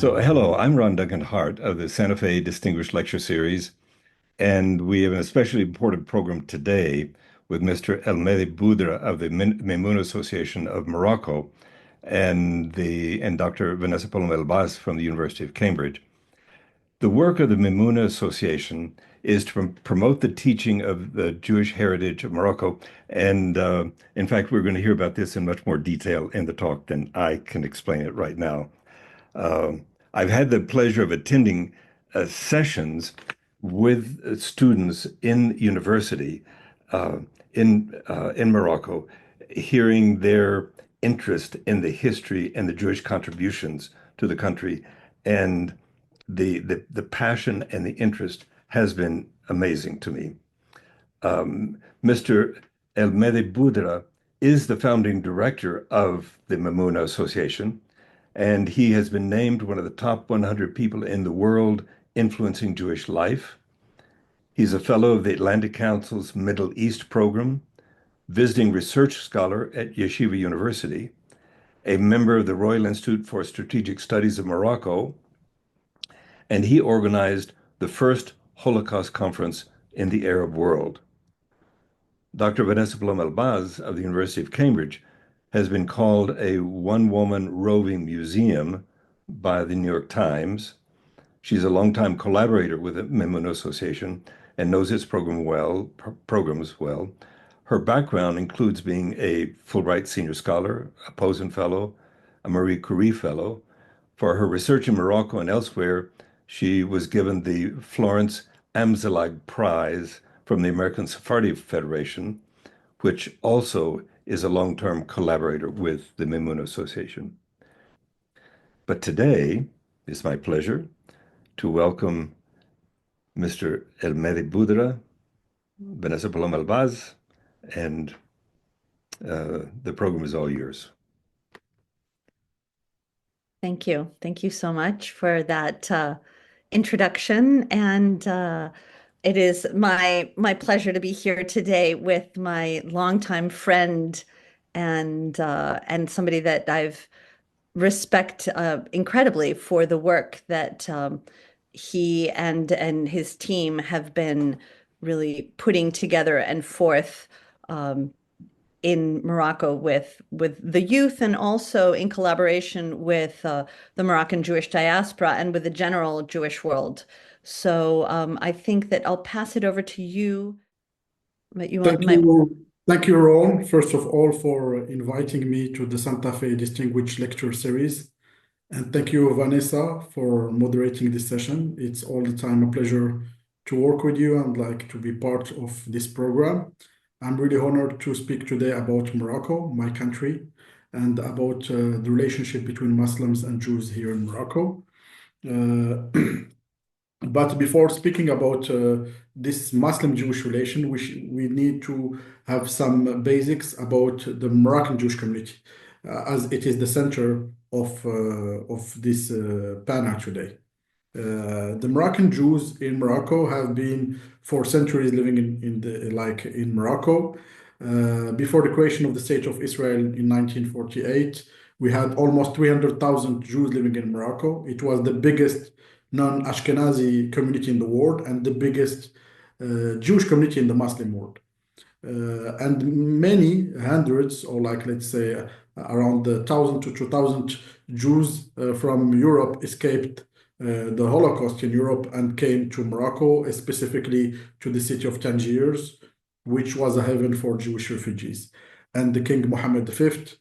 So, hello, I'm Ron Duncan Hart of the Santa Fe Distinguished Lecture Series, and we have an especially important program today with Mr. Mehdi Boudra of the Mimouna Association of Morocco and Dr. Vanessa Paloma Elbaz from the University of Cambridge. The work of the Mimouna Association is to promote the teaching of the Jewish heritage of Morocco, and in fact, we're going to hear about this in much more detail in the talk than I can explain it right now. I've had the pleasure of attending sessions with students in university uh, in Morocco, hearing their interest in the history and the Jewish contributions to the country, and the passion and the interest has been amazing to me. Mr. El Mehdi Boudra is the founding director of the Mimouna Association, and he has been named one of the top 100 people in the world influencing Jewish life. He's a fellow of the Atlantic Council's Middle East program, visiting research scholar at Yeshiva University, a member of the Royal Institute for Strategic Studies of Morocco, and he organized the first Holocaust conference in the Arab world. Dr. Vanessa Paloma Elbaz of the University of Cambridge has been called a one-woman roving museum by the New York Times. She's a longtime collaborator with the Mimouna Association and knows its programs well. Her background includes being a Fulbright Senior Scholar, a Posen Fellow, a Marie Curie Fellow. For her research in Morocco and elsewhere, she was given the Florence Amzalag Prize from the American Sephardi Federation, which also is a long-term collaborator with the Mimouna Association. But today, it's my pleasure to welcome Mr. El Mehdi Boudra, Vanessa Paloma Elbaz, and the program is all yours. Thank you. Thank you so much for that introduction. And it is my pleasure to be here today with my longtime friend and somebody that I've respect incredibly for the work that he and his team have been really putting together and forth in Morocco with the youth, and also in collaboration with the Moroccan Jewish diaspora and with the general Jewish world. So I think that I'll pass it over to you. But you Thank you. Thank you, Ron, first of all, for inviting me to the Santa Fe Distinguished Lecture Series. And thank you, Vanessa, for moderating this session. It's all the time a pleasure to work with you and like to be part of this program. I'm really honored to speak today about Morocco, my country, and about the relationship between Muslims and Jews here in Morocco. But before speaking about this Muslim-Jewish relation, we need to have some basics about the Moroccan Jewish community, as it is the center of this panel today. The Moroccan Jews in Morocco have been for centuries living in Morocco. Before the creation of the State of Israel in 1948, we had almost 300,000 Jews living in Morocco. It was the biggest non-Ashkenazi community in the world and the biggest Jewish community in the Muslim world. And many hundreds, or like let's say around 1,000 to 2,000 Jews from Europe escaped the Holocaust in Europe and came to Morocco, specifically to the city of Tangiers, which was a haven for Jewish refugees. And the King Mohammed V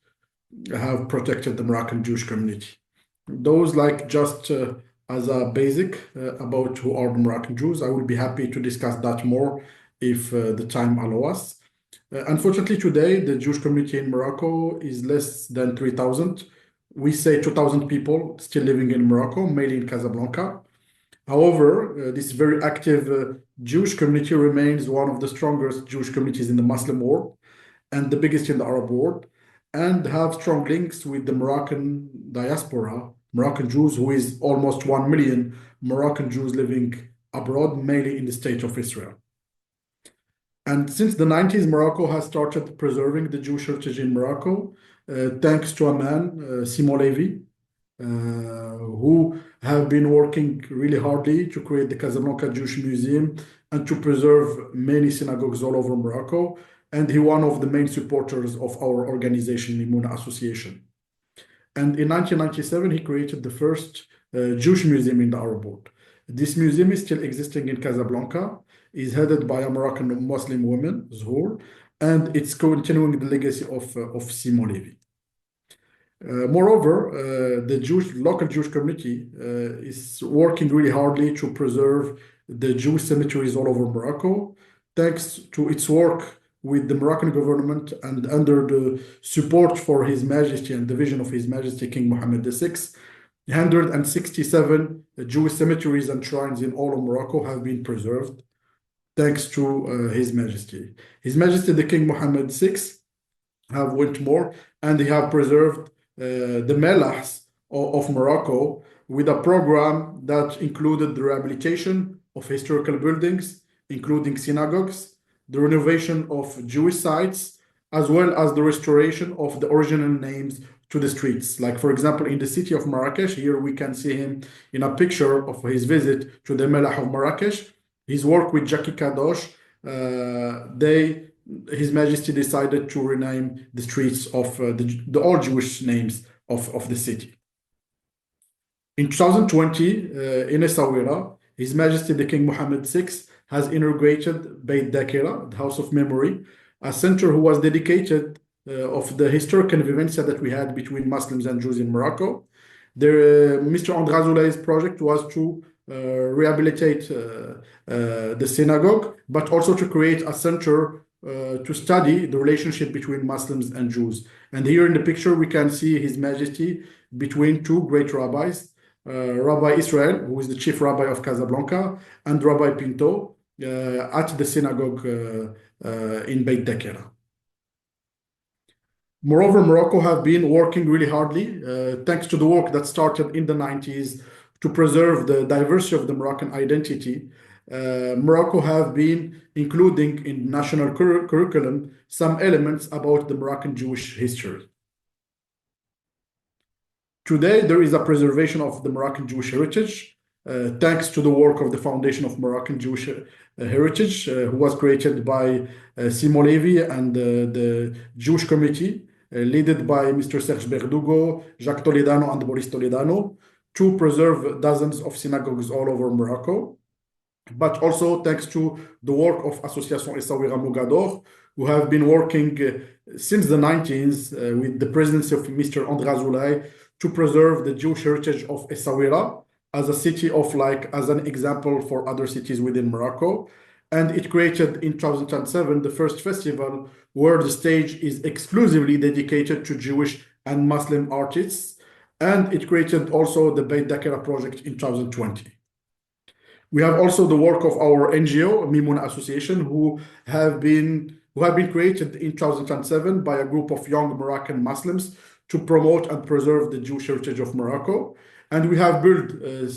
have protected the Moroccan Jewish community. Those like just as a basic about who are the Moroccan Jews. I will be happy to discuss that more if the time allows us. Unfortunately, today, the Jewish community in Morocco is less than 3,000. We say 2,000 people still living in Morocco, mainly in Casablanca. However, this very active Jewish community remains one of the strongest Jewish communities in the Muslim world and the biggest in the Arab world, and have strong links with the Moroccan diaspora, Moroccan Jews, who is almost 1 million Moroccan Jews living abroad, mainly in the State of Israel. And since the 90s, Morocco has started preserving the Jewish heritage in Morocco, thanks to a man, Simon Levy, who have been working really hardly to create the Casablanca Jewish Museum and to preserve many synagogues all over Morocco. And he one of the main supporters of our organization, Mimouna Association. And in 1997, he created the first Jewish museum in the Arab world. This museum is still existing in Casablanca, is headed by a Moroccan Muslim woman, Zhour, and it's continuing the legacy of Simon Levy. Moreover, the local Jewish community is working really hardly to preserve the Jewish cemeteries all over Morocco, thanks to its work with the Moroccan government and under the support for His Majesty and the vision of His Majesty King Mohammed VI. 167 Jewish cemeteries and shrines in all of Morocco have been preserved, thanks to His Majesty. His Majesty the King Mohammed VI have went more, and they have preserved the Melahs of Morocco with a program that included the rehabilitation of historical buildings, including synagogues, the renovation of Jewish sites, as well as the restoration of the original names to the streets. Like, for example, in the city of Marrakesh, here we can see him in a picture of his visit to the Melah of Marrakesh. His work with Jackie Kadosh, His Majesty decided to rename the streets of the all Jewish names of the city. In 2020, in Essaouira, His Majesty the King Mohammed VI has inaugurated Beit Dakira, the House of Memory, a center who was dedicated of the historical vivencia that we had between Muslims and Jews in Morocco. Mr. Andrazoulay's project was to rehabilitate the synagogue, but also to create a center to study the relationship between Muslims and Jews. And here in the picture, we can see His Majesty between two great rabbis, Rabbi Israel, who is the chief rabbi of Casablanca, and Rabbi Pinto at the synagogue in Beit Dakira. Moreover, Morocco have been working really hardly, thanks to the work that started in the 90s to preserve the diversity of the Moroccan identity. Morocco have been including in national curriculum some elements about the Moroccan Jewish history. Today, there is a preservation of the Moroccan Jewish heritage, thanks to the work of the Foundation of Moroccan Jewish Heritage, who was created by Simon Levy and the Jewish Committee, led by Mr. Serge Berdugo, Jacques Toledano, and Boris Toledano, to preserve dozens of synagogues all over Morocco. But also thanks to the work of Association Essaouira Mogador, who have been working since the 90s with the presidency of Mr. Andrazulay to preserve the Jewish heritage of Essaouira as a city of as an example for other cities within Morocco. And it created in 2007 the first festival where the stage is exclusively dedicated to Jewish and Muslim artists. And it created also the Beit Dakira project in 2020. We have also the work of our NGO, Mimouna Association, who have been created in 2007 by a group of young Moroccan Muslims to promote and preserve the Jewish heritage of Morocco. And we have built,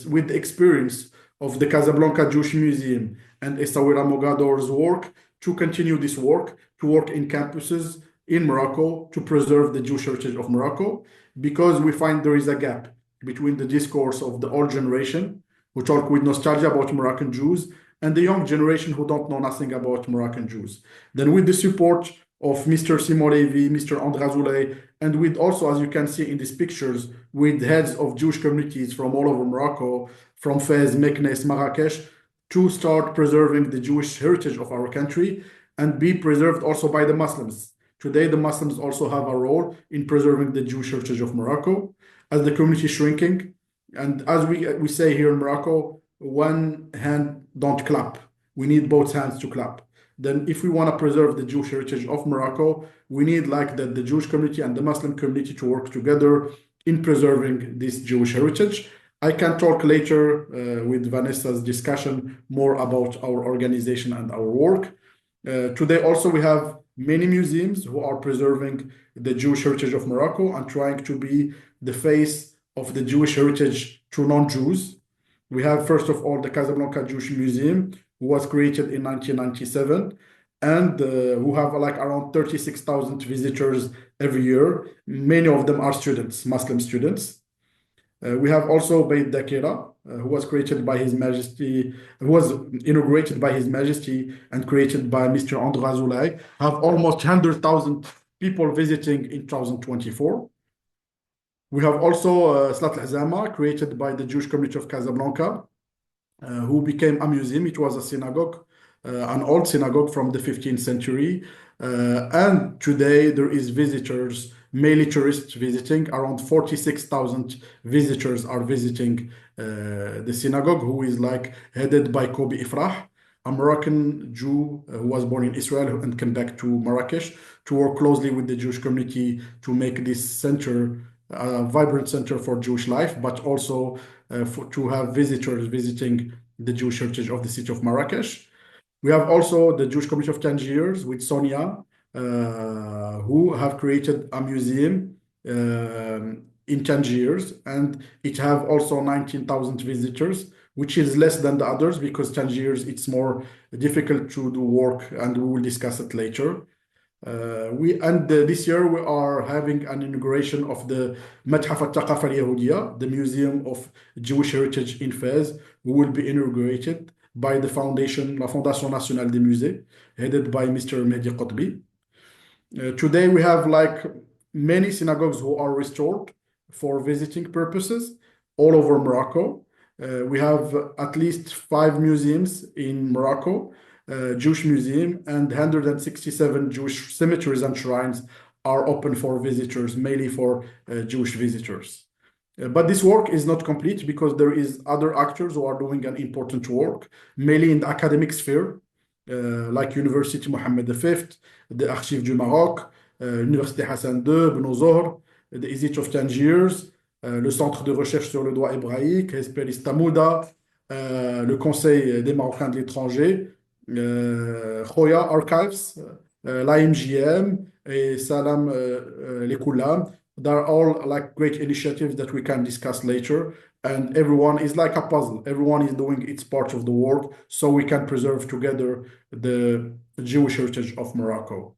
with the experience of the Casablanca Jewish Museum and Essaouira Mogador's work, to continue this work, to work in campuses in Morocco to preserve the Jewish heritage of Morocco, because we find there is a gap between the discourse of the old generation, who talk with nostalgia about Moroccan Jews, and the young generation who don't know nothing about Moroccan Jews. Then with the support of Mr. Simon Levy, Mr. Andrazulay, and with also, as you can see in these pictures, with heads of Jewish communities from all over Morocco, from Fez, Meknes, Marrakesh, to start preserving the Jewish heritage of our country and be preserved also by the Muslims. Today, the Muslims also have a role in preserving the Jewish heritage of Morocco as the community is shrinking. And as we say here in Morocco, one hand don't clap. We need both hands to clap. Then if we want to preserve the Jewish heritage of Morocco, we need the Jewish community and the Muslim community to work together in preserving this Jewish heritage. I can talk later with Vanessa's discussion more about our organization and our work. Today also we have many museums who are preserving the Jewish heritage of Morocco and trying to be the face of the Jewish heritage to non-Jews. We have, first of all, the Casablanca Jewish Museum, who was created in 1997, and who have around 36,000 visitors every year. Many of them are students, Muslim students. We have also Beit Dakira, who was created by His Majesty, who was inaugurated by His Majesty and created by Mr. Andra Zoulay, have almost 100,000 people visiting in 2024. We have also Salat al-Hazama, created by the Jewish community of Casablanca, who became a museum. It was a synagogue, an old synagogue from the 15th century. And today there is visitors, mainly tourists visiting. Around 46,000 visitors are visiting the synagogue, who is like headed by Kobi Ifrah, a Moroccan Jew who was born in Israel and came back to Marrakesh to work closely with the Jewish community to make this center a vibrant center for Jewish life, but also to have visitors visiting the Jewish heritage of the city of Marrakesh. We have also the Jewish community of Tangiers with Sonia, who have created a museum in Tangiers, and it have also 19,000 visitors, which is less than the others because Tangiers it's more difficult to do work, and we will discuss it later. This year we are having an inauguration of the Matḥaf al-Thaqafa al-Yahudiyya, the Museum of Jewish Heritage in Fez, who will be inaugurated by the foundation, La Fondation Nationale des Musées, headed by Mr. Mehdi Qutbi. Today we have like many synagogues who are restored for visiting purposes all over Morocco. We have at least 5 museums in Morocco, Jewish museum, and 167 Jewish cemeteries and shrines are open for visitors, mainly for Jewish visitors. But this work is not complete because there is other actors who are doing an important work, mainly in the academic sphere, like University Mohammed V, the Archives du Maroc, Université Hassan II, Beno Zohr, the Institute of Tangiers, le Centre de recherche sur le droit hébraïque, Hesperis Tamouda, le Conseil des Marocains de l'étranger, Khoya Archives, l'AMJM, et Salam Lekoulam. They're all like great initiatives that we can discuss later. And everyone is like a puzzle. Everyone is doing its part of the work so we can preserve together the Jewish heritage of Morocco.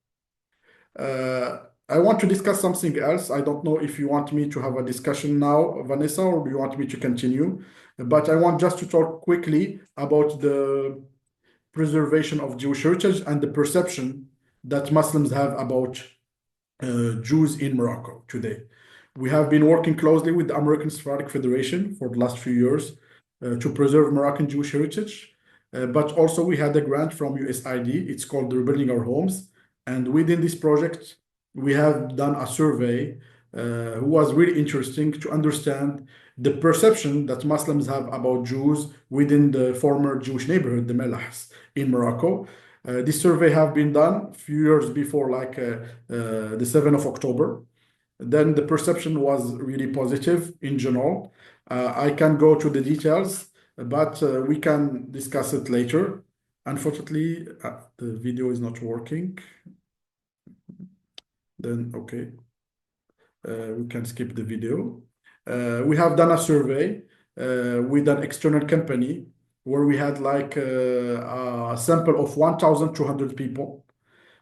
I want to discuss something else. I don't know if you want me to have a discussion now, Vanessa, or do you want me to continue? But I want just to talk quickly about the preservation of Jewish heritage and the perception that Muslims have about Jews in Morocco today. We have been working closely with the American Sephardic Federation for the last few years to preserve Moroccan Jewish heritage. But also we had a grant from USAID. It's called Rebuilding Our Homes. And within this project, we have done a survey who was really interesting to understand the perception that Muslims have about Jews within the former Jewish neighborhood, the Melahs in Morocco. This survey have been done a few years before, like the 7th of October. Then the perception was really positive in general. I can go to the details, but we can discuss it later. Unfortunately, the video is not working. Then, okay, we can skip the video. We have done a survey with an external company where we had like a sample of 1,200 people,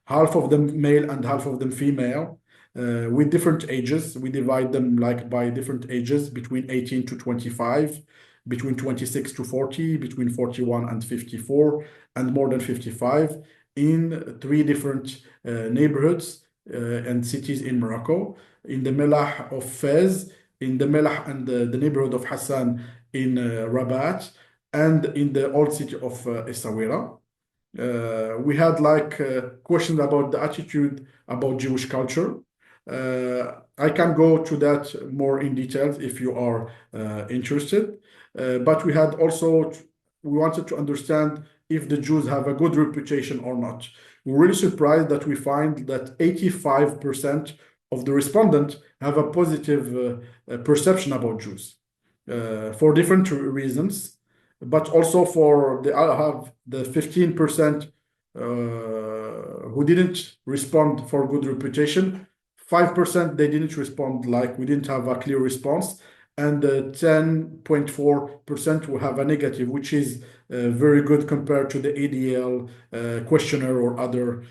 half of them male and half of them female, with different ages. We divide them like by different ages, between 18 to 25, between 26 to 40, between 41 and 54, and more than 55, in 3 different neighborhoods and cities in Morocco, in the Melah of Fez, in the Melah and the neighborhood of Hassan in Rabat, and in the old city of Essaouira. We had like questions about the attitude about Jewish culture. I can go to that more in details if you are interested. But we had also, we wanted to understand if the Jews have a good reputation or not. We're really surprised that we find that 85% of the respondents have a positive perception about Jews for different reasons, but also for the have the 15% who didn't respond for good reputation. 5% they didn't respond, like we didn't have a clear response, and 10.4% will have a negative, which is very good compared to the ADL questionnaire or other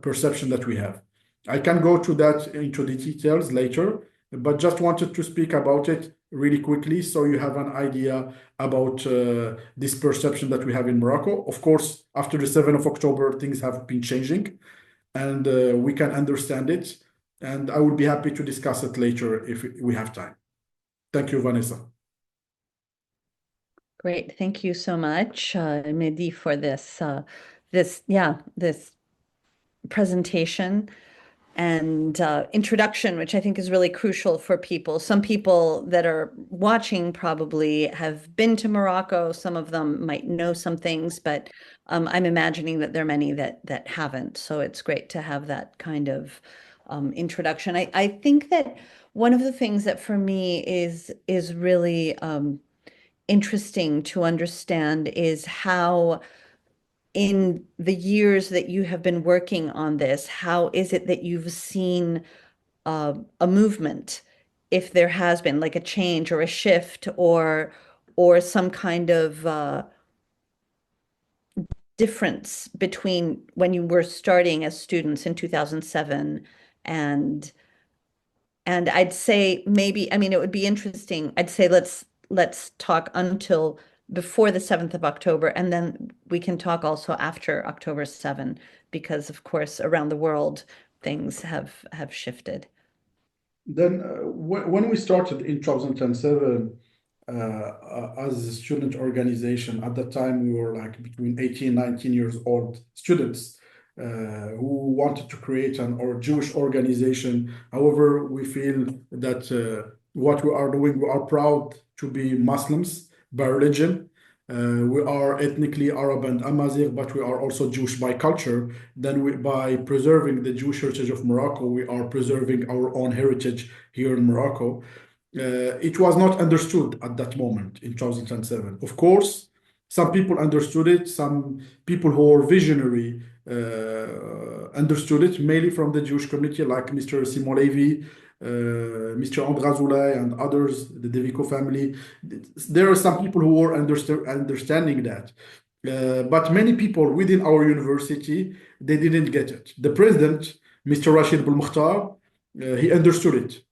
perception that we have. I can go to that into the details later, but just wanted to speak about it really quickly so you have an idea about this perception that we have in Morocco. Of course, after the 7th of October, things have been changing and we can understand it. And I would be happy to discuss it later if we have time. Thank you, Vanessa. Great. Thank you so much, Mehdi, for this presentation and introduction, which I think is really crucial for people. Some people that are watching probably have been to Morocco. Some of them might know some things, but I'm imagining that there are many that haven't. So it's great to have that kind of introduction. I think that one of the things that for me is really interesting to understand is how in the years that you have been working on this, how is it that you've seen a movement, if there has been like a change or a shift or some kind of difference between when you were starting as students in 2007 and I'd say maybe, I mean, it would be interesting. I'd say let's talk until before the 7th of October, and then we can talk also after October 7, because of course around the world things have shifted. Then, when we started in 2007 as a student organization, at that time we were like between 18, 19 years old students who wanted to create an or Jewish organization. However, we feel that what we are doing, we are proud to be Muslims by religion. We are ethnically Arab and Amazigh, but we are also Jewish by culture. Then, by preserving the Jewish heritage of Morocco, we are preserving our own heritage here in Morocco. It was not understood at that moment in 2007. Of course, some people understood it, some people who were visionary understood it, mainly from the Jewish community, like Mr. Simon Levy, Mr. Andra Zoulay, and others, the Devico family. There are some people who were understanding that. But many people within our university, they didn't get it. The president, Mr. Rashid Bul Mukhtar, he understood it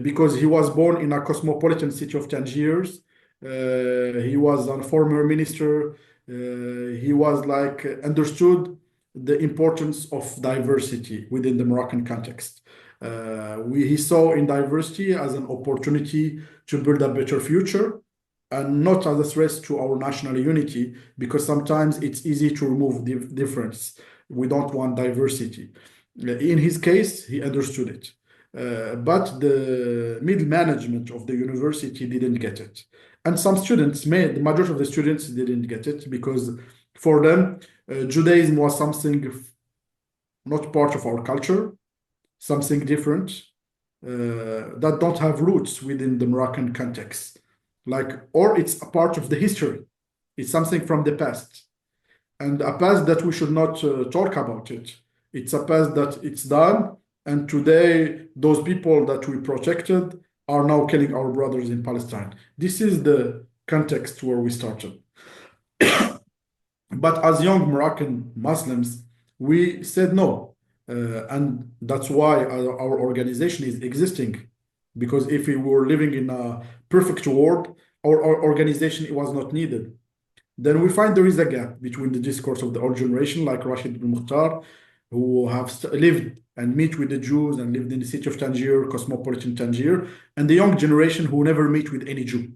because he was born in a cosmopolitan city of Tangiers. He was a former minister. He was like understood the importance of diversity within the Moroccan context. He saw in diversity as an opportunity to build a better future and not as a threat to our national unity, because sometimes it's easy to remove the difference. We don't want diversity. In his case, he understood it. But the middle management of the university didn't get it. And some students, the majority of the students didn't get it because for them, Judaism was something not part of our culture, something different that don't have roots within the Moroccan context. Or it's a part of the history. It's something from the past. And a past that we should not talk about it. It's a past that it's done. And today, those people that we protected are now killing our brothers in Palestine. This is the context where we started. But as young Moroccan Muslims, we said no. And that's why our organization is existing. Because if we were living in a perfect world, our organization was not needed. Then we find there is a gap between the discourse of the old generation, like Rashid bin Mukhtar, who have lived and meet with the Jews and lived in the city of Tangier, cosmopolitan Tangier, and the young generation who never meet with any Jew.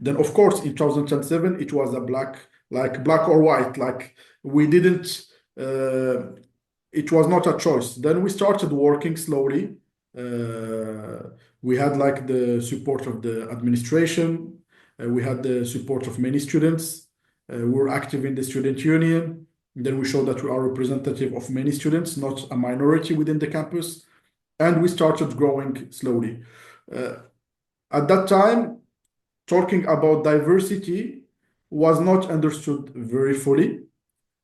Then, of course, in 2007, it was a black or white, like we didn't, it was not a choice. Then we started working slowly. We had like the support of the administration. We had the support of many students. We were active in the student union. Then we showed that we are representative of many students, not a minority within the campus. And we started growing slowly. At that time, talking about diversity was not understood very fully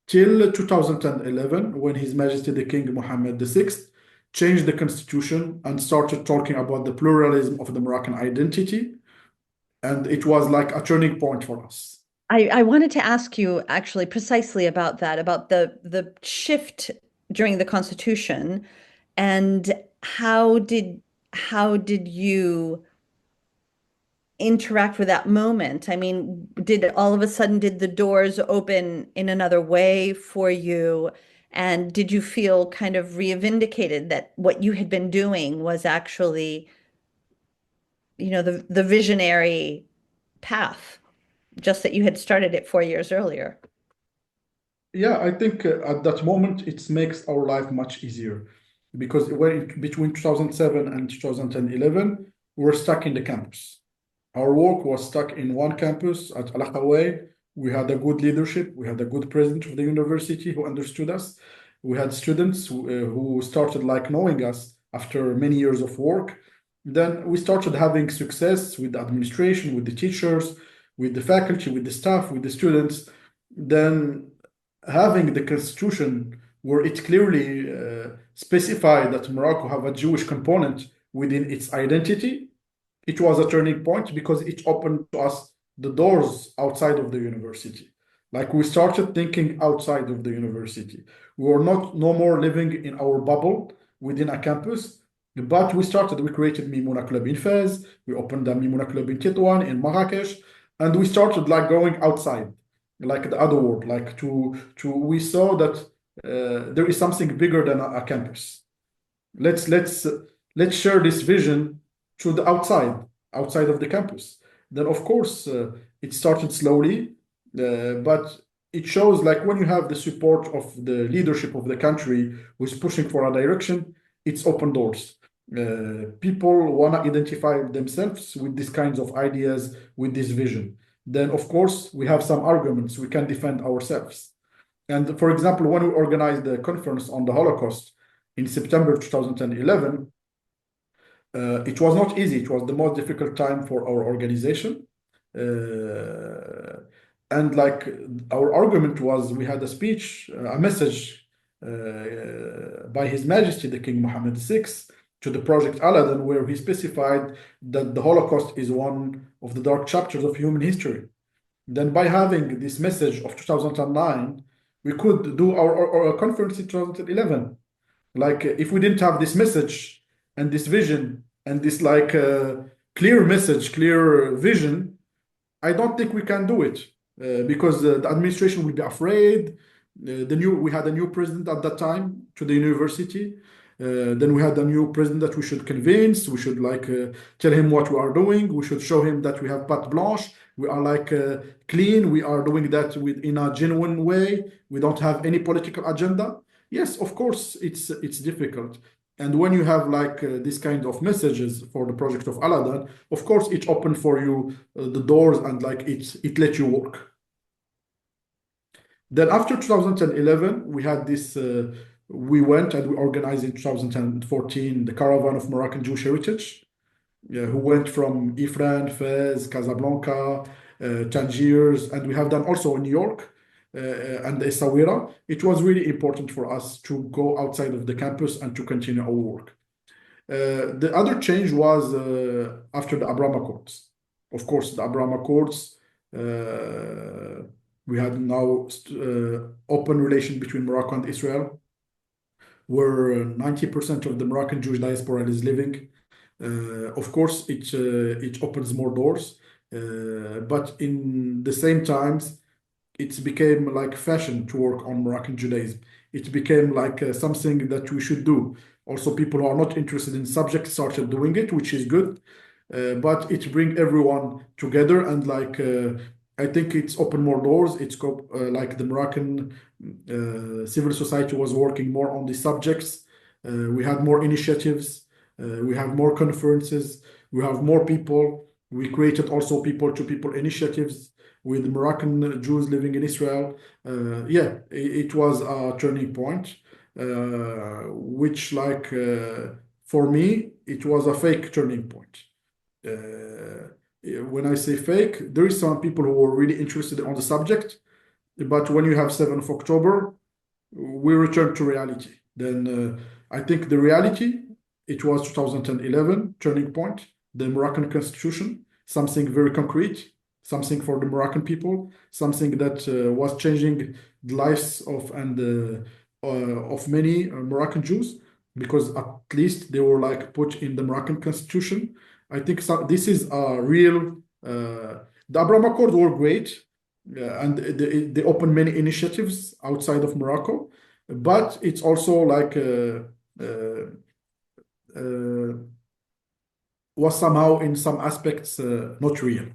till 2011, when His Majesty the King Mohammed VI changed the constitution and started talking about the pluralism of the Moroccan identity. And it was like a turning point for us. I wanted to ask you actually precisely about that, about the shift during the Constitution, and how did how did you interact with that moment? I mean, did all of a sudden did the doors open in another way for you? And did you feel kind of re-vindicated that what you had been doing was actually, the visionary path, just that you had started it 4 years earlier? Yeah, I think at that moment it makes our life much easier because between 2007 and 2011, we were stuck in the campus. Our work was stuck in one campus at Al Khawai. We had a good leadership. We had a good president of the university who understood us. We had students who started like knowing us after many years of work. Then we started having success with the administration, with the teachers, with the faculty, with the staff, with the students. Then having the constitution where it clearly specified that Morocco have a Jewish component within its identity, it was a turning point because it opened to us the doors outside of the university. Like we started thinking outside of the university. We were not no more living in our bubble within a campus, but we created Mimouna Club in Fez, we opened a Mimouna Club in Tétouan, in Marrakesh, and we started like going outside, like the other world, like we saw that there is something bigger than a campus. Let's share this vision to the outside of the campus. Then of course it started slowly, but it shows like when you have the support of the leadership of the country who's pushing for a direction, it's open doors. People want to identify themselves with these kinds of ideas, with this vision. Then of course we have some arguments, we can defend ourselves. And for example, when we organized the conference on the Holocaust in September 2011, it was not easy. It was the most difficult time for our organization. And like our argument was, we had a speech, a message by His Majesty the King Mohammed VI to the Project Aladdin, where he specified that the Holocaust is one of the dark chapters of human history. Then by having this message of 2009, we could do our conference in 2011. Like if we didn't have this message and this vision and this like clear message, clear vision, I don't think we can do it because the administration will be afraid. We had a new president at that time to the university. Then we had a new president that we should convince. We should like tell him what we are doing. We should show him that we have patte blanche. We are like clean. We are doing that in a genuine way. We don't have any political agenda. Yes, of course, it's difficult. And when you have like this kind of messages for the project of Aladdin, of course, it opened for you the doors and like it let you work. Then after 2011, we had this, we went and we organized in 2014 the Caravan of Moroccan Jewish Heritage, who went from Ifrane, Fez, Casablanca, Tangiers, and we have done also in New York and Essaouira. It was really important for us to go outside of the campus and to continue our work. The other change was after the Abraham Accords. Of course, the Abraham Accords, we had now open relation between Morocco and Israel, where 90% of the Moroccan Jewish diaspora is living. Of course, it opens more doors, but in the same times, it became like fashion to work on Moroccan Judaism. It became like something that we should do. Also, people who are not interested in subjects started doing it, which is good. But it brings everyone together and like I think it's opened more doors. It's like the Moroccan civil society was working more on these subjects. We had more initiatives. We have more conferences. We have more people. We created also people-to-people initiatives with Moroccan Jews living in Israel. Yeah, it was a turning point, which like for me, it was a fake turning point. When I say fake, there is some people who are really interested on the subject, but when you have 7th of October, we return to reality. Then I think the reality, it was 2011 turning point, the Moroccan constitution, something very concrete, something for the Moroccan people, something that was changing the lives of many Moroccan Jews. because at least they were like put in the Moroccan constitution. I think so, this is a real. The Abraham Accords were great, and they opened many initiatives outside of Morocco, but it's also like was somehow in some aspects not real.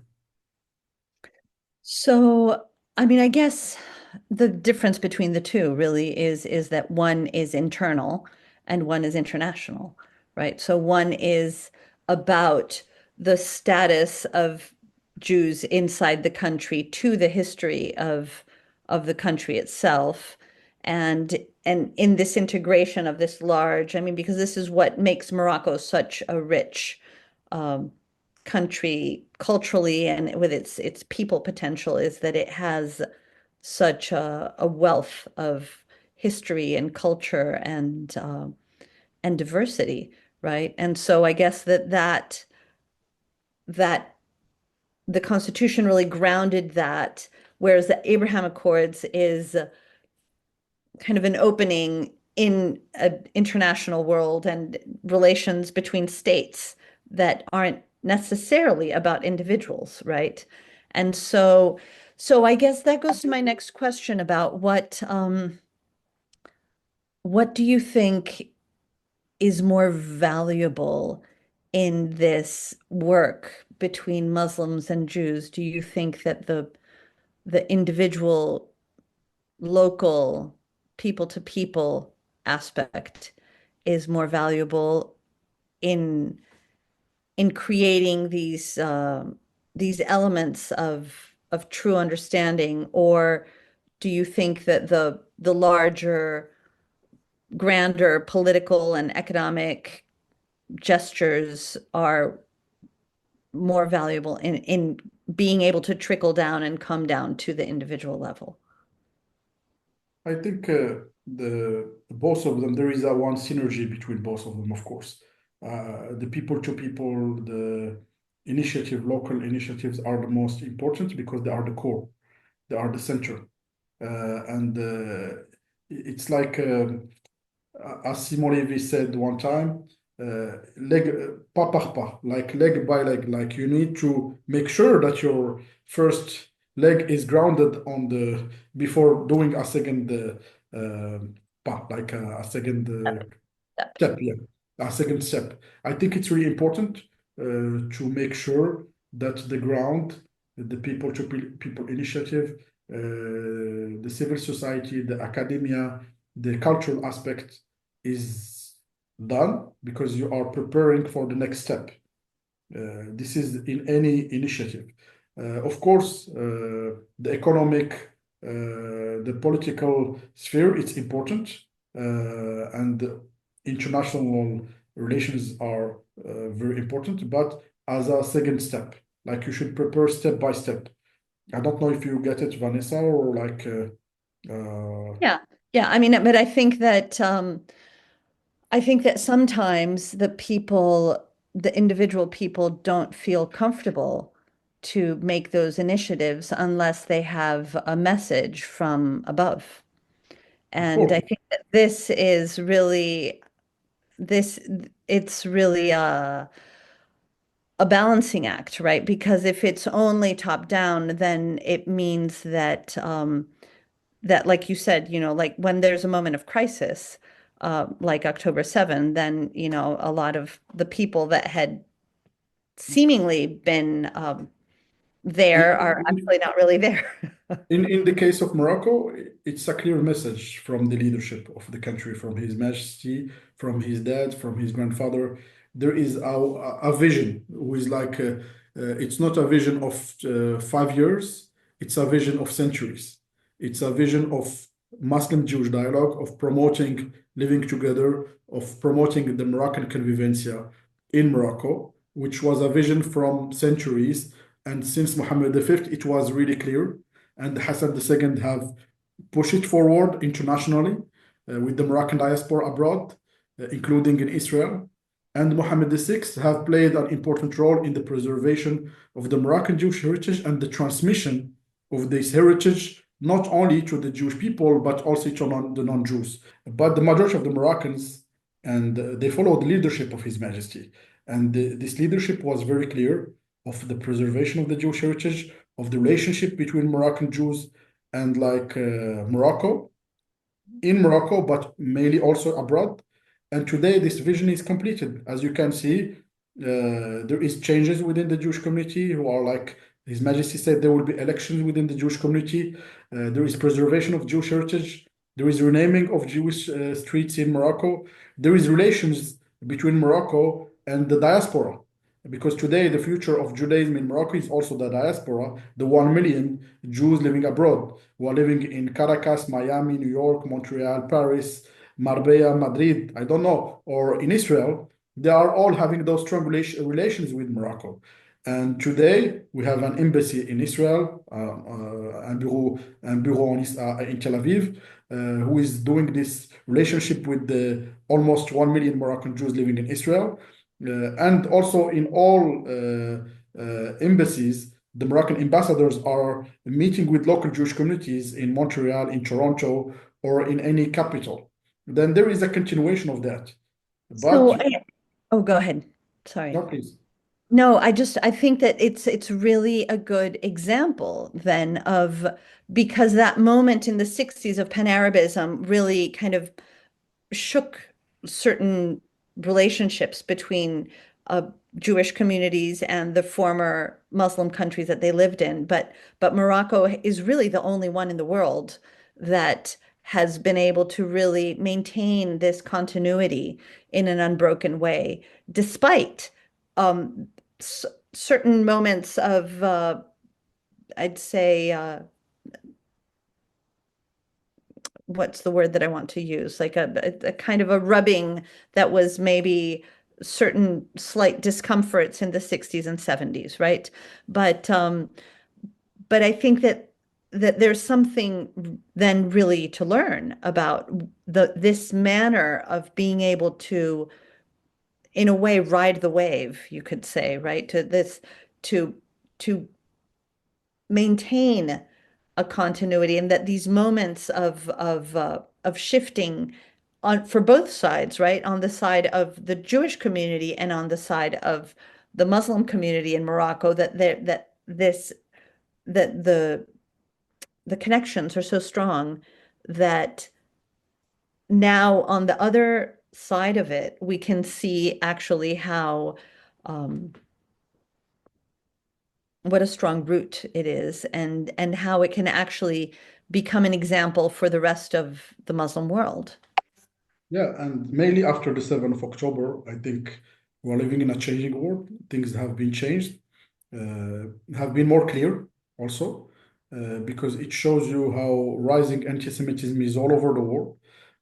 So, I mean, I guess the difference between the two really is that one is internal and one is international, right? So one is about the status of Jews inside the country to the history of the country itself. And in this integration of this large, I mean, because this is what makes Morocco such a rich country culturally and with its people potential, is that it has such a wealth of history and culture and diversity, right? And so I guess that the Constitution really grounded that, whereas the Abraham Accords is kind of an opening in an international world and relations between states that aren't necessarily about individuals, right? And so I guess that goes to my next question about what do you think is more valuable in this work between Muslims and Jews? Do you think that the individual, local, people to people aspect is more valuable in creating these elements of true understanding, or do you think that the larger, grander political and economic gestures are more valuable in being able to trickle down and come down to the individual level? I think the both of them, there is a one synergy between both of them, of course. The people to people, the local initiatives are the most important because they are the core, they are the center. And it's like, as Simon Levy said one time, leg pas par pas, like leg by leg, like you need to make sure that your first leg is grounded on the before doing a second pas, like a second step, yeah, a second step. I think it's really important to make sure that the ground, the people to people initiative, the civil society, the academia, the cultural aspect is done because you are preparing for the next step. This is in any initiative. Of course, the economic, the political sphere, it's important, and international relations are very important, but as a second step, like you should prepare step by step. I don't know if you get it, Vanessa, or like. Yeah. Yeah. I mean, but I think that sometimes the individual people don't feel comfortable to make those initiatives unless they have a message from above. Of And I course. think that this is really this it's really a balancing act, right? Because if it's only top down, then it means that that, like you said, like when there's a moment of crisis, like October 7, then, a lot of the people that had seemingly been there are actually not really there. In the case of Morocco, it's a clear message from the leadership of the country, from His Majesty, from his dad, from his grandfather. There is a vision who is like, it's not a vision of 5 years, it's a vision of centuries. It's a vision of Muslim-Jewish dialogue, of promoting living together, of promoting the Moroccan convivencia in Morocco, which was a vision from centuries. And since Mohammed V, it was really clear. And Hassan II have pushed it forward internationally with the Moroccan diaspora abroad, including in Israel. And Mohammed VI have played an important role in the preservation of the Moroccan Jewish heritage and the transmission of this heritage, not only to the Jewish people, but also to the non-Jews. But the majority of the Moroccans and they followed the leadership of His Majesty. And this leadership was very clear of the preservation of the Jewish heritage, of the relationship between Moroccan Jews and Morocco, in Morocco, but mainly also abroad. And today, this vision is completed. As you can see, there is changes within the Jewish community who are like His Majesty said there will be elections within the Jewish community. There is preservation of Jewish heritage. There is renaming of Jewish streets in Morocco. There is relations between Morocco and the diaspora. Because today, the future of Judaism in Morocco is also the diaspora, the 1 million Jews living abroad, who are living in Caracas, Miami, New York, Montreal, Paris, Marbella, Madrid, I don't know, or in Israel. They are all having those strong relations with Morocco. And today, we have an embassy in Israel, un bureau in Tel Aviv, who is doing this relationship with the almost 1 million Moroccan Jews living in Israel. And also in all embassies, the Moroccan ambassadors are meeting with local Jewish communities in Montreal, in Toronto, or in any capital. Then there is a continuation of that. So, But oh, go ahead. Sorry. no, please. No, I think that it's really a good example then of, because that moment in the 60s of Pan-Arabism really kind of shook certain relationships between Jewish communities and the former Muslim countries that they lived in. But Morocco is really the only one in the world that has been able to really maintain this continuity in an unbroken way, despite certain moments of, I'd say, what's the word that I want to use? Like a kind of a rubbing that was maybe certain slight discomforts in the 60s and 70s, right? But I think that there's something then really to learn about this manner of being able to, in a way, ride the wave, you could say, right? To maintain a continuity, and that these moments of shifting on for both sides, right? On the side of the Jewish community and on the side of the Muslim community in Morocco, that the connections are so strong that now on the other side of it, we can see actually how what a strong root it is, and how it can actually become an example for the rest of the Muslim world. Yeah, and mainly after the 7th of October, I think we're living in a changing world. Things have been changed, have been more clear also, because it shows you how rising anti-Semitism is all over the world.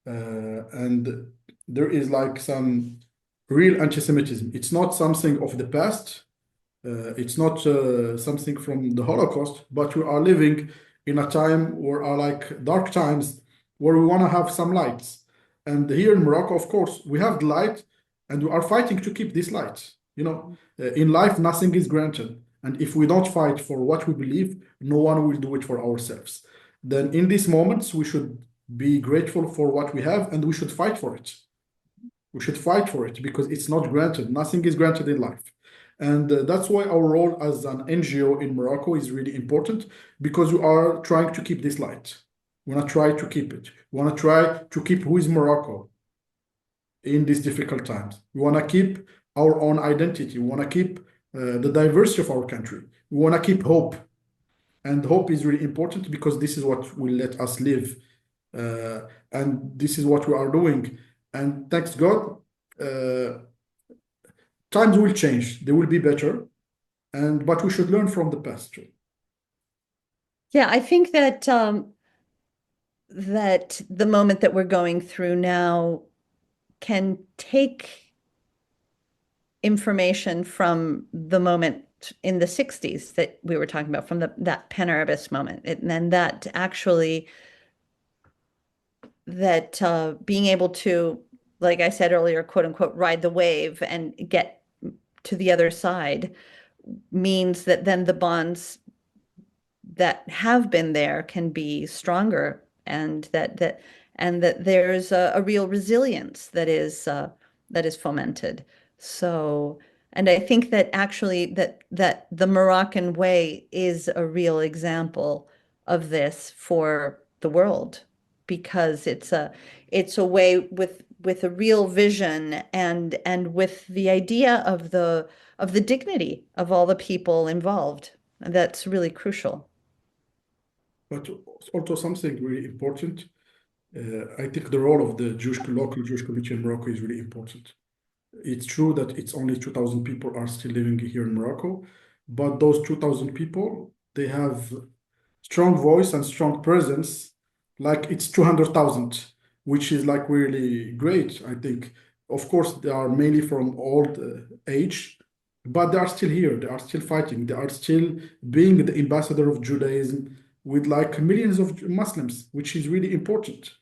And there is like some real anti-Semitism. It's not something of the past. It's not something from the Holocaust, but we are living in a time where are like dark times where we want to have some lights. And here in Morocco, of course, we have the light and we are fighting to keep this light. In life, nothing is granted. And if we don't fight for what we believe, no one will do it for ourselves. Then in these moments, we should be grateful for what we have and we should fight for it. We should fight for it because it's not granted. Nothing is granted in life. And that's why our role as an NGO in Morocco is really important, because we are trying to keep this light. We want to try to keep it. We want to try to keep who is Morocco in these difficult times. We want to keep our own identity. We want to keep the diversity of our country. We want to keep hope. And hope is really important because this is what will let us live. And this is what we are doing. And thanks God, times will change. They will be better. But we should learn from the past too. Yeah, I think that that the moment that we're going through now can take information from the moment in the 60s that we were talking about, from that Pan-Arabist moment. And then that actually, that being able to, like I said earlier, quote unquote, ride the wave and get to the other side means that then the bonds that have been there can be stronger, and that and that there's a real resilience that is fomented. So, and I think that actually that the Moroccan way is a real example of this for the world because it's a way with a real vision and with the idea of the dignity of all the people involved. That's really crucial. But also something really important. I think the role of the local Jewish community in Morocco is really important. It's true that it's only 2,000 people are still living here in Morocco, but those 2,000 people, they have strong voice and strong presence, like it's 200,000, which is like really great, I think. Of course, they are mainly from old age, but they are still here. They are still fighting. They are still being the ambassador of Judaism with like millions of Muslims, which is really important.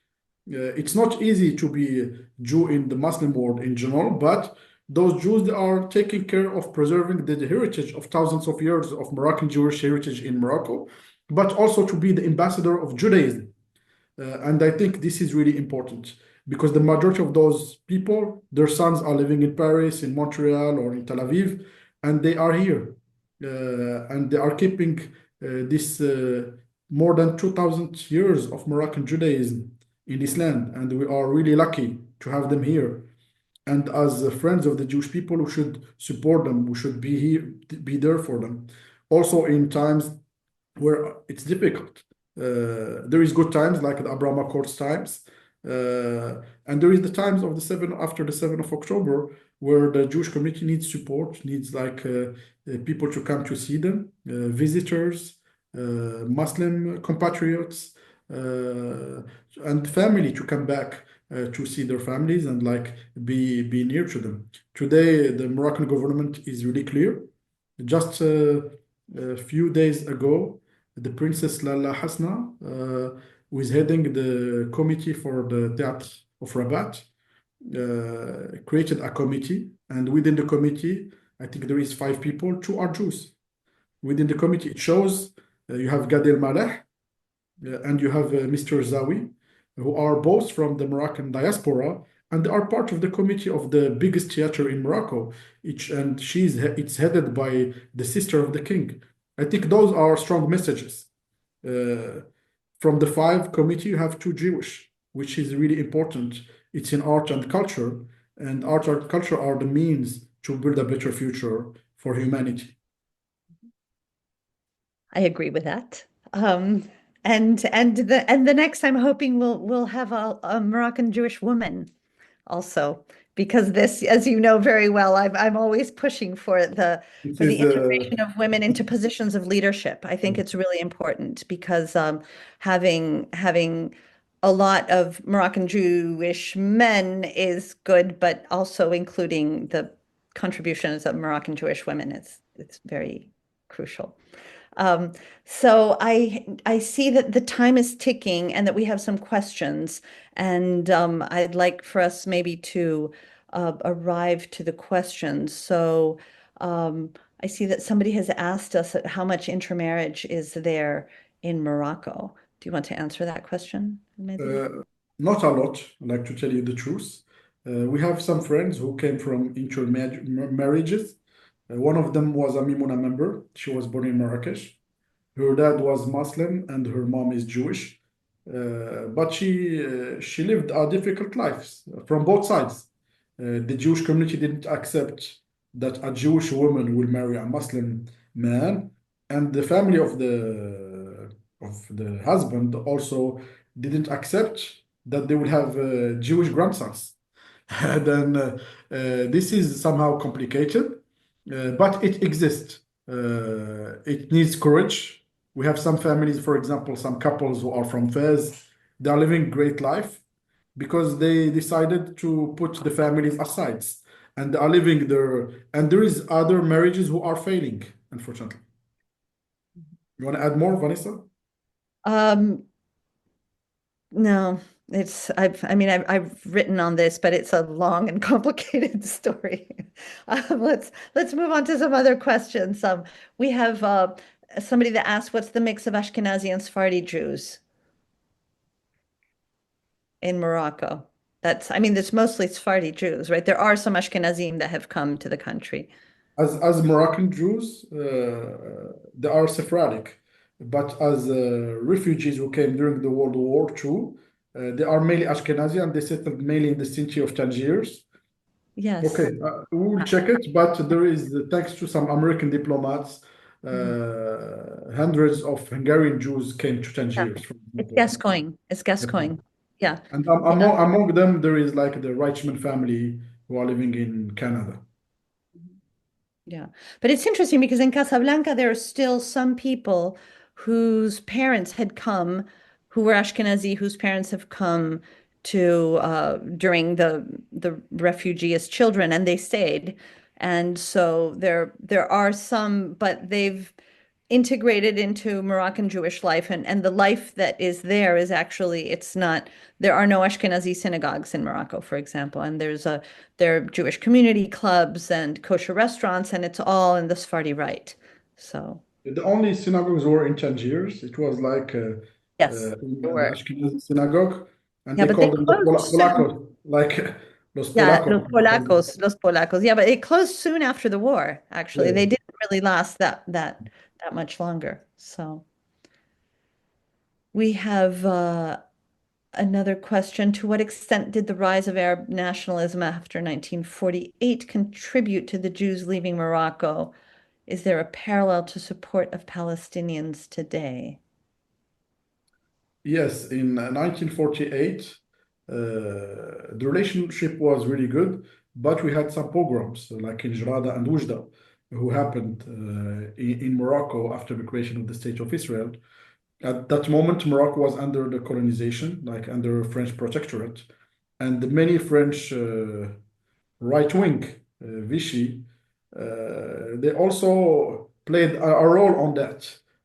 It's not easy to be a Jew in the Muslim world in general, but those Jews they are taking care of preserving the heritage of thousands of years of Moroccan Jewish heritage in Morocco, but also to be the ambassador of Judaism. And I think this is really important because the majority of those people, their sons are living in Paris, in Montreal, or in Tel Aviv, and they are here. And they are keeping this more than 2,000 years of Moroccan Judaism in this land. And we are really lucky to have them here. And as friends of the Jewish people, we should support them. We should be here, be there for them. Also, in times where it's difficult. There is good times like the Abraham Accords times, and there is the times of the seven after the 7th of October where the Jewish community needs support, needs like people to come to see them, visitors, Muslim compatriots, and family to come back to see their families and like be near to them. Today, the Moroccan government is really clear. Just a few days ago, the Princess Lala Hasna, who is heading the committee for the Theatre of Rabat, created a committee. And within the committee, I think there is 5 people, 2 are Jews. Within the committee, it shows you have Gad El Maleh and you have Mr. Zawi, who are both from the Moroccan diaspora, and they are part of the committee of the biggest theater in Morocco. And it's headed by the sister of the king. I think those are strong messages. From the 5 committee, you have 2 Jewish, which is really important. It's in art and culture, and art and culture are the means to build a better future for humanity. I agree with that. And the next I'm hoping we'll have a Moroccan Jewish woman also because this, as you know very well, I'm always pushing for It the is integration of women into positions of leadership. I think it's really important because having a lot of Moroccan Jewish men is good, but also including the contributions of Moroccan Jewish women it's very crucial. So I see that the time is ticking and that we have some questions, and I'd like for us maybe to arrive to the questions. So I see that somebody has asked us how much intermarriage is there in Morocco. Do you want to answer that question, maybe? not a lot, I like to tell you the truth. We have some friends who came from intermarriages. One of them was a Mimouna member. She was born in Marrakesh. Her dad was Muslim and her mom is Jewish. But she lived a difficult life from both sides. The Jewish community didn't accept that a Jewish woman will marry a Muslim man, and the family of the husband also didn't accept that they will have Jewish grandsons. Then this is somehow complicated, but it exists. It needs courage. We have some families, for example, some couples who are from Fez. They are living great life because they decided to put the families aside and are living there. And there is other marriages who are failing, unfortunately. You want to add more, Vanessa? Um, no, I mean, I've written on this, but it's a long and complicated story. Let's move on to some other questions. We have somebody that asked, what's the mix of Ashkenazi and Sephardi Jews? in Morocco? I mean, it's mostly Sephardi Jews, right? There are some Ashkenazim that have come to the country. As Moroccan Jews, they are Sephardic, but as refugees who came during the World War II, they are mainly Ashkenazi and they settled mainly in the city of Tangiers. Yes. Okay, we will check it, but there is, thanks to some American diplomats, Mhm. hundreds of Hungarian Jews came to Yeah. Tangiers, for It's example. Gascoigne. It's Gascoigne. Yeah. And Yeah. among them, there is like the Reichman family who are living in Canada. Yeah. But it's interesting because in Casablanca, there are still some people whose parents had come, who were Ashkenazi, whose parents have come to during the refugee as children, and they stayed. And so there are some, but they've integrated into Moroccan Jewish life, and the life that is there is actually it's not there are no Ashkenazi synagogues in Morocco, for example, and there are Jewish community clubs and kosher restaurants, and it's all in the Sephardi rite. So The only synagogues were in Tangiers. It was like yes, there an were. Ashkenazi synagogue, and Yeah, they but they called them the closed soon. Polacos, like Los Yeah, Polacos. Los Polacos. Yeah, but it closed soon after the war, actually. Yeah. They didn't really last that much longer. So we have another question. To what extent did the rise of Arab nationalism after 1948 contribute to the Jews leaving Morocco? Is there a parallel to support of Palestinians today? Yes, in 1948, the relationship was really good, but we had some pogroms like in Jarada and Oujda, who happened in Morocco after the creation of the State of Israel. At that moment, Morocco was under the colonization, like under French protectorate, and many French right wing, Vichy, they also played a role on that,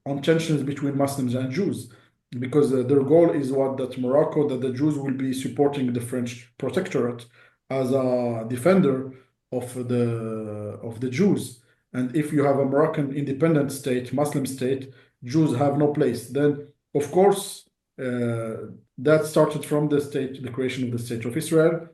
on tensions between Muslims and Jews, because their goal is what that Morocco, that the Jews will be supporting the French protectorate as a defender of the Jews. And if you have a Moroccan independent state, Muslim state, Jews have no place. Then, of course, that started from the creation of the State of Israel,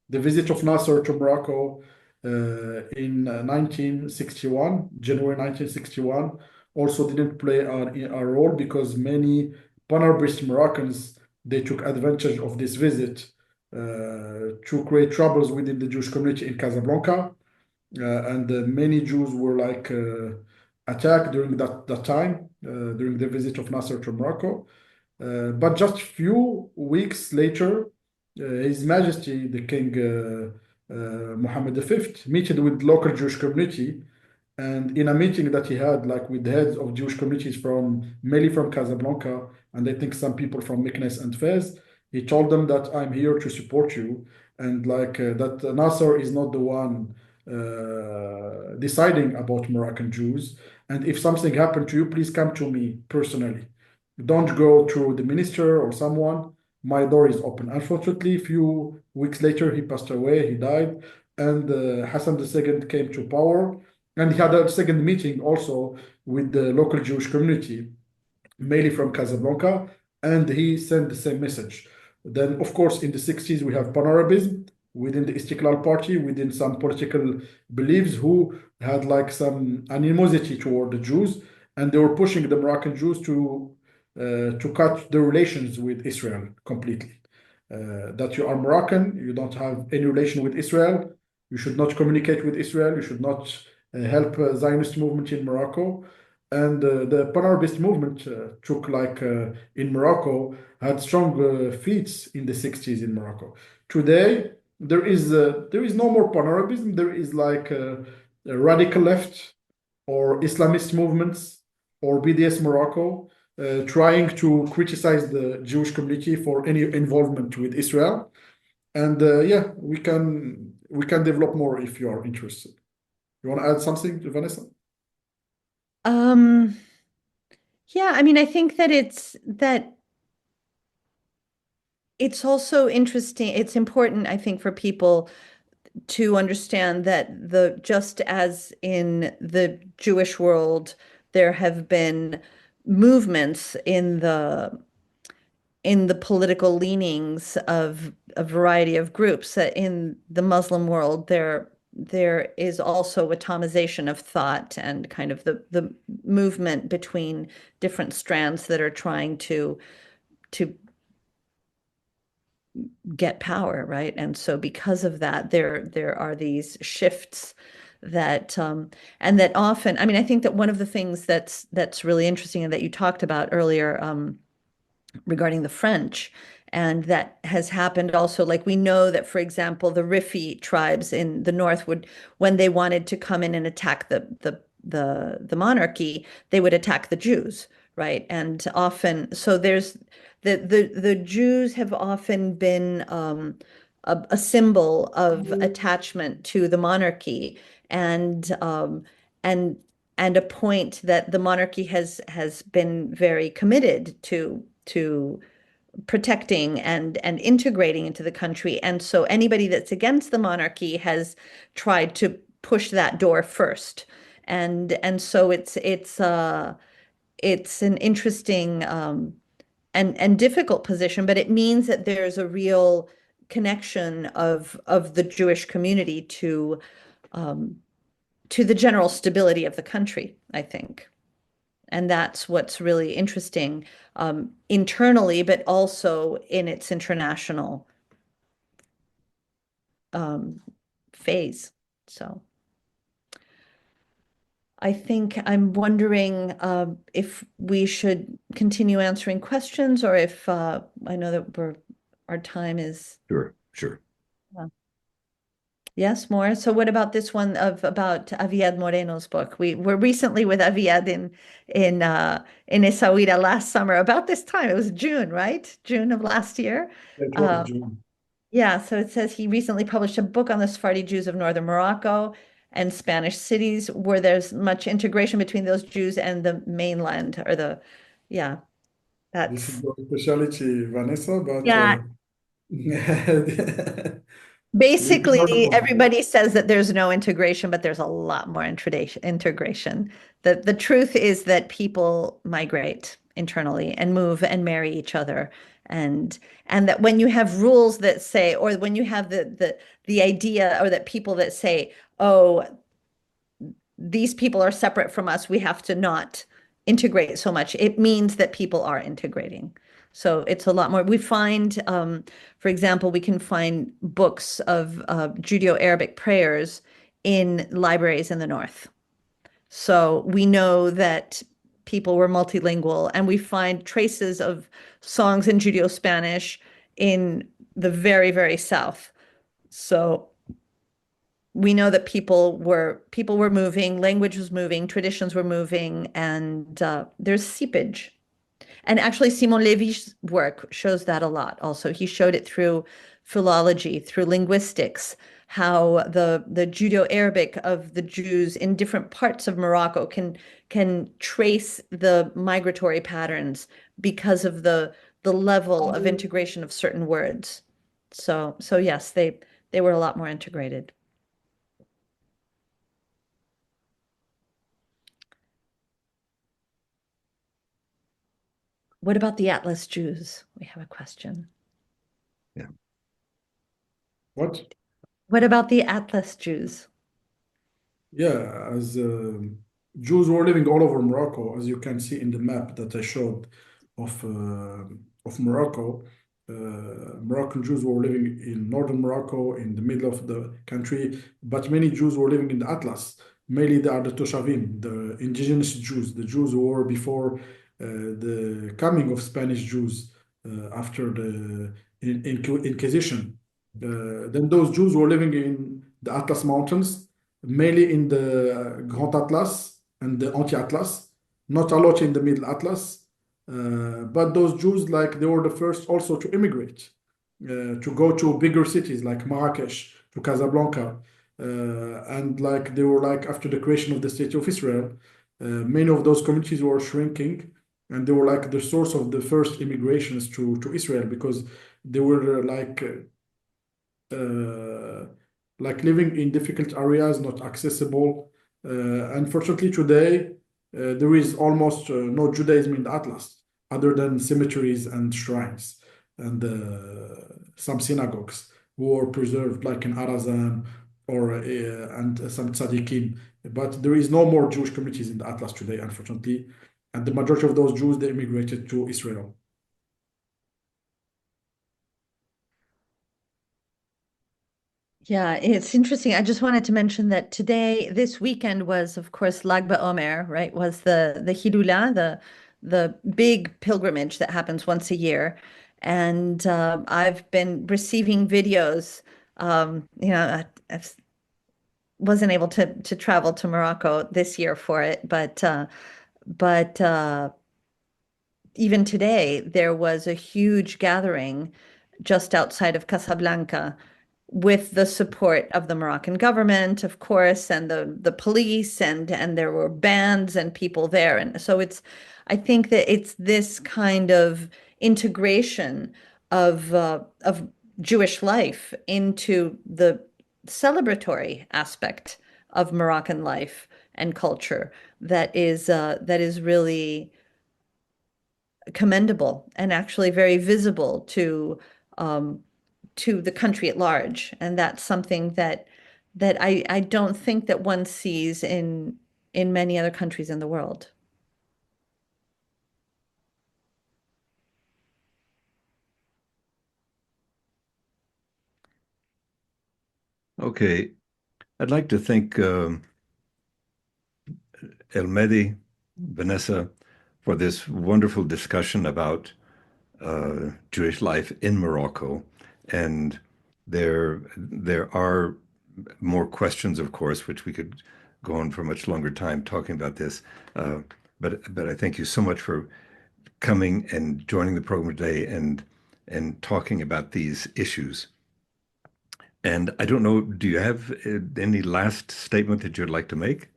the visit of Nasser to Morocco in 1961, January 1961, also didn't play a role because many pan-Arabist Moroccans, they took advantage of this visit to create troubles within the Jewish community in Casablanca. And many Jews were like attacked during that time, during the visit of Nasser to Morocco. But just few weeks later, His Majesty the King Mohammed V meted with local Jewish community, and in a meeting that he had, like with the heads of Jewish communities from mainly from Casablanca, and I think some people from Meknes and Fez, he told them that I'm here to support you, and like that Nasser is not the one deciding about Moroccan Jews, and if something happened to you, please come to me personally. Don't go through the minister or someone. My door is open. Unfortunately, a few weeks later, he passed away, he died, and Hassan II came to power. And he had a second meeting also with the local Jewish community, mainly from Casablanca, and he sent the same message. Then, of course, in the 60s, we have pan-Arabism within the Istiklal Party, within some political beliefs who had like some animosity toward the Jews, and they were pushing the Moroccan Jews to cut the relations with Israel completely. That you are Moroccan, you don't have any relation with Israel, you should not communicate with Israel, you should not help Zionist movement in Morocco. And the Pan-Arabist movement took like in Morocco had strong feats in the 60s in Morocco. Today there is no more Pan-Arabism. There is like a radical left or Islamist movements or BDS Morocco trying to criticize the Jewish community for any involvement with Israel. And yeah, we can develop more if you are interested. You want to add something, Vanessa? Um, yeah, I mean, I think that it's also interesting. It's important, I think, for people to understand that just as in the Jewish world, there have been movements in the political leanings of a variety of groups. In the Muslim world, there is also atomization of thought and kind of the movement between different strands that are trying to get power, right? And so because of that, there are these shifts that and that often, I mean, I think that one of the things that's really interesting and that you talked about earlier regarding the French, and that has happened also, like we know that, for example, the Rifi tribes in the north would, when they wanted to come in and attack the monarchy, they would attack the Jews, right? And often, so there's the Jews have often been a symbol of attachment to the monarchy, and and and a point that the monarchy has been very committed to protecting and integrating into the country. And so anybody that's against the monarchy has tried to push that door first. And so it's an interesting and difficult position, but it means that there's a real connection of the Jewish community to the general stability of the country, I think. And that's what's really interesting internally, but also in its international phase. So I think I'm wondering if we should continue answering questions, or if I know that our time is. Sure. Yes, more. So what about this one about Aviad Moreno's book? We were recently with Aviad in Essaouira last summer, about this time. It was June, right? June of last year. It was June. Yeah, so it says he recently published a book on the Sephardi Jews of northern Morocco and Spanish cities, where there's much integration between those Jews and the mainland, or yeah, This is that's your specialty, Vanessa, but yeah. we can learn Basically, from you. everybody says that there's no integration, but there's a lot more integration. The truth is that people migrate internally and move and marry each other. And that when you have rules that say, or when you have the idea, or that people that say, oh, these people are separate from us, we have to not integrate so much, it means that people are integrating. So it's a lot more. We find, for example, we can find books of Judeo-Arabic prayers in libraries in the north. So we know that people were multilingual, and we find traces of songs in Judeo-Spanish in the very, very south. So we know that people were moving, language was moving, traditions were moving, and there's seepage. And actually, Simon Levy's work shows that a lot also. He showed it through philology, through linguistics, how the Judeo-Arabic of the Jews in different parts of Morocco can trace the migratory patterns because of the level of integration of certain words. So yes, they were a lot more integrated. What about the Atlas Jews? We have a question. Yeah. What? What about the Atlas Jews? Yeah, as Jews were living all over Morocco, as you can see in the map that I showed of Morocco. Moroccan Jews were living in northern Morocco, in the middle of the country, but many Jews were living in the Atlas. Mainly, they are the Toshavim, the indigenous Jews, the Jews who were before the coming of Spanish Jews after the Inquisition. Then those Jews were living in the Atlas Mountains, mainly in the Grand Atlas and the Anti-Atlas, not a lot in the Middle Atlas. But those Jews, like they were the first also to immigrate, to go to bigger cities like Marrakesh, to Casablanca, and like they were like after the creation of the state of Israel, many of those communities were shrinking, and they were like the source of the first immigrations to Israel, because they were like living in difficult areas, not accessible. Unfortunately, today there is almost no Judaism in the Atlas. other than cemeteries and shrines and some synagogues who were preserved, like in Arazan or and some tzaddikim. But there is no more Jewish communities in the Atlas today, unfortunately. And the majority of those Jews, they immigrated to Israel. Yeah, it's interesting. I just wanted to mention that today, this weekend was, of course, Lag BaOmer, right? Was the Hidula, the big pilgrimage that happens once a year. And I've been receiving videos. I wasn't able to travel to Morocco this year for it, but even today, there was a huge gathering just outside of Casablanca with the support of the Moroccan government, of course, and the police, and there were bands and people there. And so I think that it's this kind of integration of Jewish life into the celebratory aspect of Moroccan life and culture that is really commendable and actually very visible um, to the country at large. And that's something that I don't think that one sees in many other countries in the world. Okay, I'd like to thank El Mehdi, Vanessa, for this wonderful discussion about Jewish life in Morocco. And there are more questions, of course, which we could go on for a much longer time talking about this. Uh, but I thank you so much for coming and joining the program today and talking about these issues. And I don't know, do you have any last statement that you'd like to make?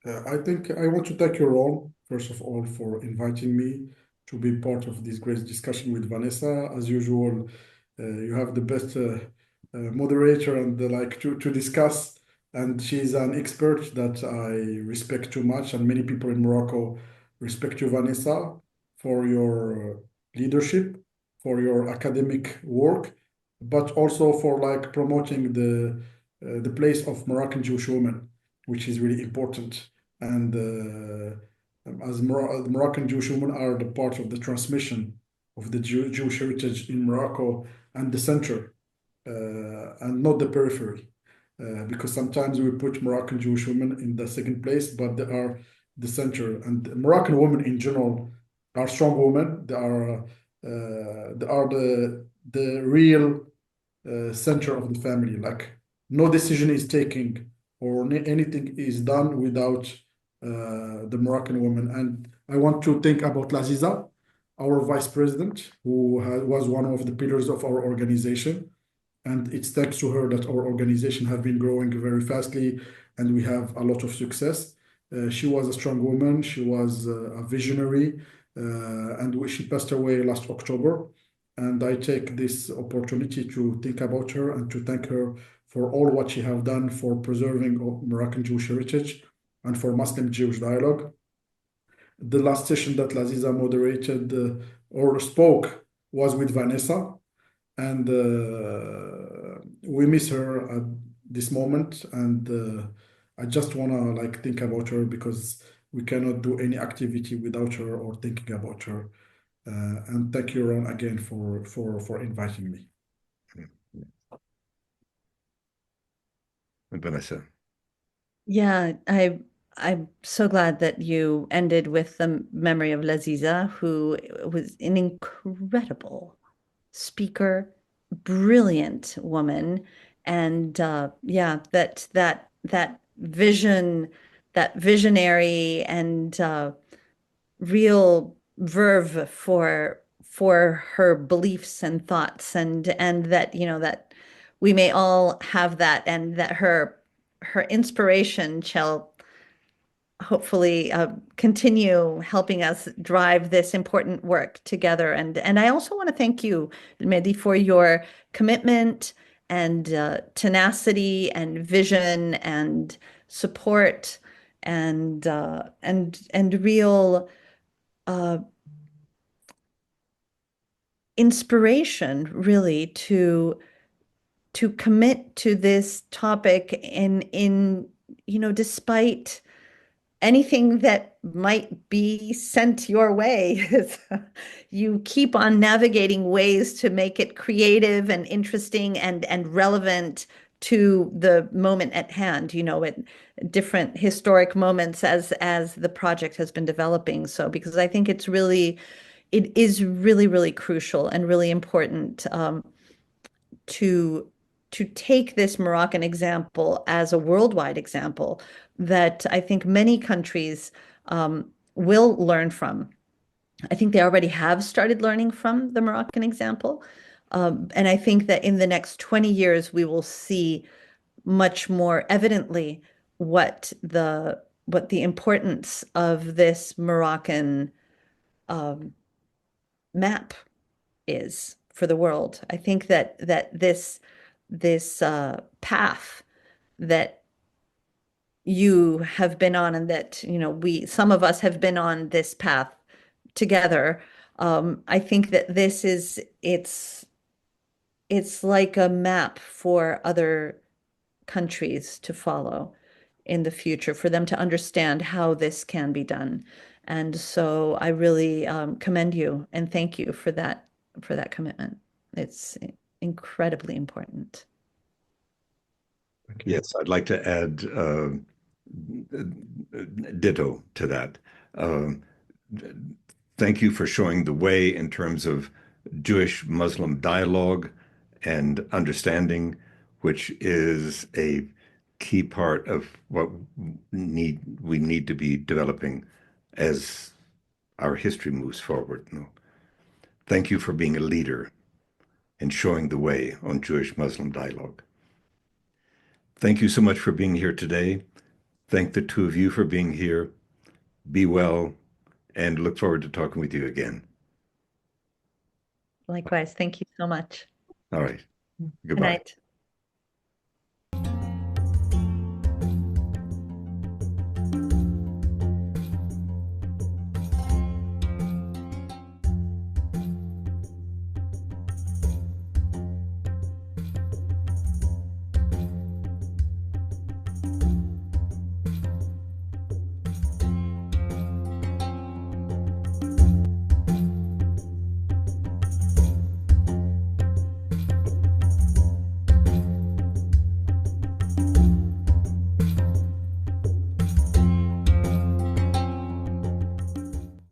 I think I want to thank you all, first of all, for inviting me to be part of this great discussion with Vanessa. As usual, you have the best moderator and like to discuss, and she's an expert that I respect too much, and many people in Morocco respect you, Vanessa, for your leadership, for your academic work, but also for like promoting the place of Moroccan Jewish women, which is really important. And as the Moroccan Jewish women are the part of the transmission of the Jewish heritage in Morocco and the center, and not the periphery. Because sometimes we put Moroccan Jewish women in the second place, but they are the center. And Moroccan women in general are strong women. They are the real center of the family. Like no decision is taken or anything is done without the Moroccan woman. And I want to think about Laziza, our vice president, who was one of the pillars of our organization. And it's thanks to her that our organization have been growing very fastly and we have a lot of success. She was a strong woman. She was a visionary, and she passed away last October. And I take this opportunity to think about her and to thank her for all what she have done for preserving Moroccan Jewish heritage and for Muslim Jewish dialogue. The last session that Laziza moderated or spoke was with Vanessa, and we miss her at this moment. And I just want to like think about her because we cannot do any activity without her or thinking about her. And thank you, Ron, again for inviting me. Vanessa. Yeah, I'm so glad that you ended with the memory of Laziza, who was an incredible speaker, brilliant woman, and yeah, that vision, that visionary and real verve for her beliefs and thoughts, and that that we may all have that, and that her inspiration shall hopefully continue helping us drive this important work together. And I also want to thank you, Mehdi, for your commitment and tenacity and vision and support and real uh, inspiration, really, to commit to this topic despite anything that might be sent your way. You keep on navigating ways to make it creative and interesting and relevant to the moment at hand, at different historic moments as the project has been developing. So, because I think it is really, really crucial and really important to take this Moroccan example as a worldwide example that I think many countries will learn from. I think they already have started learning from the Moroccan example. And I think that in the next 20 years, we will see much more evidently what the importance of this Moroccan map is for the world. I think that this path that you have been on, and that we some of us have been on this path together. I think that it's like a map for other countries to follow in the future, for them to understand how this can be done. And so I really commend you and thank you for that commitment. It's incredibly important. Yes, I'd like to add ditto to that. Thank you for showing the way in terms of Jewish-Muslim dialogue and understanding, which is a key part of what we need to be developing as our history moves forward. Thank you for being a leader and showing the way on Jewish-Muslim dialogue. Thank you so much for being here today. Thank the two of you for being here. Be well, and look forward to talking with you again. Likewise, thank you so much. All right. Good Goodbye. night.